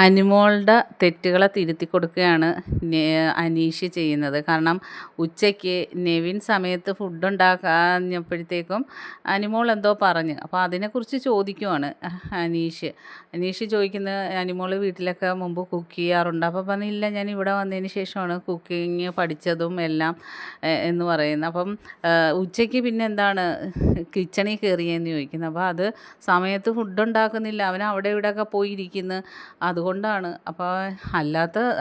അനിമോളുടെ തെറ്റുകളെ തിരുത്തി കൊടുക്കുകയാണ് അനീഷ് ചെയ്യുന്നത്. കാരണം ഉച്ചയ്ക്ക് നെവിൻ സമയത്ത് ഫുഡ് ഉണ്ടാക്കാഞ്ഞപ്പോഴത്തേക്കും അനിമോൾ എന്തോ പറഞ്ഞ്. അപ്പോൾ അതിനെക്കുറിച്ച് ചോദിക്കുവാണ് അനീഷ് ചോദിക്കുന്നത്, അനിമോൾ വീട്ടിലൊക്കെ മുമ്പ് കുക്ക് ചെയ്യാറുണ്ട്? അപ്പോൾ പറഞ്ഞു, ഇല്ല, ഞാൻ ഇവിടെ വന്നതിന് ശേഷമാണ് കുക്കിങ് പഠിച്ചതും എല്ലാം എന്ന് പറയുന്നത്. അപ്പം ഉച്ചയ്ക്ക് പിന്നെ എന്താണ് കിച്ചണിൽ കയറിയെന്ന് ചോദിക്കുന്നത്. അപ്പോൾ അത് സമയത്ത് ഫുഡ് ഉണ്ടാക്കുന്നില്ല, അവൻ അവിടെ ഇവിടെയൊക്കെ പോയിരിക്കുന്നു, അതുകൊണ്ടാണ്. അപ്പോൾ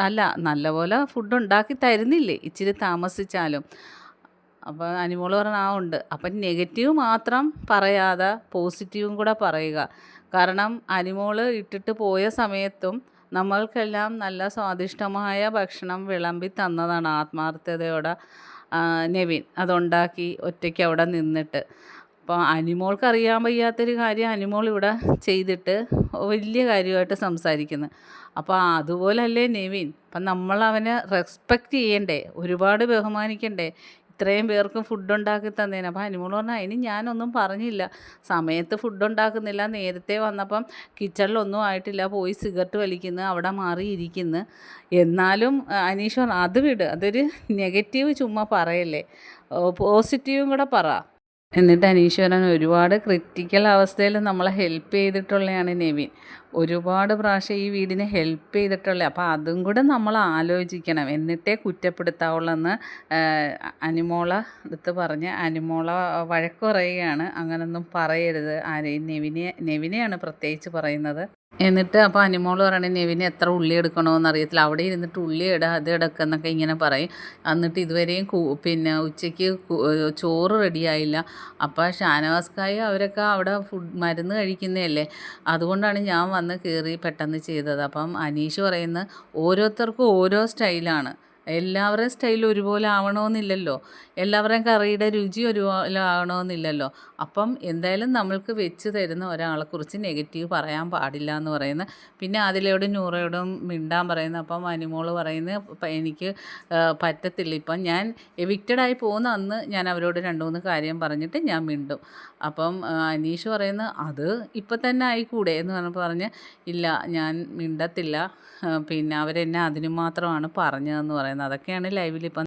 അല്ല, നല്ലപോലെ ഫുഡ് ഉണ്ടാക്കി തരുന്നില്ലേ ഇച്ചിരി താമസിച്ചാലും? അപ്പോൾ അനിമോൾ പറഞ്ഞു, ആ ഉണ്ട്. അപ്പം നെഗറ്റീവ് മാത്രം പറയാതെ പോസിറ്റീവും കൂടെ പറയുക. കാരണം അനിമോൾ ഇട്ടിട്ട് പോയ സമയത്തും നമ്മൾക്കെല്ലാം നല്ല സ്വാദിഷ്ടമായ ഭക്ഷണം വിളമ്പി തന്നതാണ് ആത്മാർത്ഥതയോടെ നെവിൻ. അതുണ്ടാക്കി ഒറ്റയ്ക്ക് അവിടെ നിന്നിട്ട്. അപ്പോൾ അനിമോൾക്ക് അറിയാൻ വയ്യാത്തൊരു കാര്യം അനിമോൾ ഇവിടെ ചെയ്തിട്ട് വലിയ കാര്യമായിട്ട് സംസാരിക്കുന്നു. അപ്പോൾ അതുപോലല്ലേ നെവിൻ? അപ്പം നമ്മൾ അവനെ റെസ്പെക്റ്റ് ചെയ്യണ്ടേ, ഒരുപാട് ബഹുമാനിക്കണ്ടേ? ഇത്രയും പേർക്കും ഫുഡ് ഉണ്ടാക്കി തന്നേന്. അപ്പോൾ അനിമോൾ പറഞ്ഞാൽ, അതിന് ഞാനൊന്നും പറഞ്ഞില്ല, സമയത്ത് ഫുഡ് ഉണ്ടാക്കുന്നില്ല, നേരത്തെ വന്നപ്പം കിച്ചണിലൊന്നും ആയിട്ടില്ല, പോയി സിഗരറ്റ് വലിക്കുന്നു, അവിടെ മാറിയിരിക്കുന്നു. എന്നാലും അനീഷ് പറഞ്ഞു, അത് വിട്, അതൊരു നെഗറ്റീവ് ചുമ്മാ പറയല്ലേ, പോസിറ്റീവും കൂടെ പറ. എന്നിട്ട് അനീശ്വരൻ ഒരുപാട് ക്രിട്ടിക്കൽ അവസ്ഥയിൽ നമ്മളെ ഹെൽപ്പ് ചെയ്തിട്ടുള്ളതാണ് നെവിൻ. ഒരുപാട് പ്രാവശ്യം ഈ വീടിനെ ഹെൽപ്പ് ചെയ്തിട്ടുള്ളത്. അപ്പോൾ അതും കൂടെ നമ്മൾ ആലോചിക്കണം, എന്നിട്ടേ കുറ്റപ്പെടുത്താവുള്ളൂ എന്ന് അനിമോളെ അടുത്ത് പറഞ്ഞ് അനിമോളെ വഴക്ക് പറയുകയാണ്. അങ്ങനൊന്നും പറയരുത്, ആരെയും നെവിനെയാണ് പ്രത്യേകിച്ച് പറയുന്നത്. എന്നിട്ട് അപ്പോൾ അനിമോൾ പറയണേ, നെവിന് എത്ര ഉള്ളി എടുക്കണമെന്ന് അറിയത്തില്ല, അവിടെ ഇരുന്നിട്ട് ഉള്ളി ഇടുക അത് ഇടക്കുക എന്നൊക്കെ ഇങ്ങനെ പറയും. എന്നിട്ട് ഇതുവരെയും പിന്നെ ഉച്ചയ്ക്ക് ചോറ് റെഡിയായില്ല. അപ്പോൾ ഷാനവാസ്കായും അവരൊക്കെ അവിടെ മരുന്ന് കഴിക്കുന്നതല്ലേ, അതുകൊണ്ടാണ് ഞാൻ വന്ന് കയറി പെട്ടെന്ന് ചെയ്തത്. അപ്പം അനീഷ് പറയുന്നത്, ഓരോരുത്തർക്കും ഓരോ സ്റ്റൈലാണ്, എല്ലാവരുടെയും സ്റ്റൈൽ ഒരുപോലെ ആവണമെന്നില്ലല്ലോ, എല്ലാവരുടെയും കറിയുടെ രുചി ഒരുപോലെ ആവണമെന്നില്ലല്ലോ. അപ്പം എന്തായാലും നമ്മൾക്ക് വെച്ച് തരുന്ന ഒരാളെക്കുറിച്ച് നെഗറ്റീവ് പറയാൻ പാടില്ല എന്ന് പറയുന്നത്. പിന്നെ അതിലോടും നൂറയോടും മിണ്ടാൻ പറയുന്നത്. അപ്പം അനിമോൾ പറയുന്നത്, എനിക്ക് പറ്റത്തില്ല, ഇപ്പം ഞാൻ എവിക്റ്റഡായി പോകുന്ന അന്ന് ഞാൻ അവരോട് 2-3 കാര്യം പറഞ്ഞിട്ട് ഞാൻ മിണ്ടും. അപ്പം അനീഷ് പറയുന്നത്, അത് ഇപ്പം തന്നെ ആയിക്കൂടെ എന്ന് പറഞ്ഞ്, ഇല്ല, ഞാൻ മിണ്ടത്തില്ല, പിന്നെ അവരെന്നെ അതിന് മാത്രമാണ് പറഞ്ഞതെന്ന് പറയുന്നത്. അതൊക്കെയാണ് ലൈവിൽ ഇപ്പം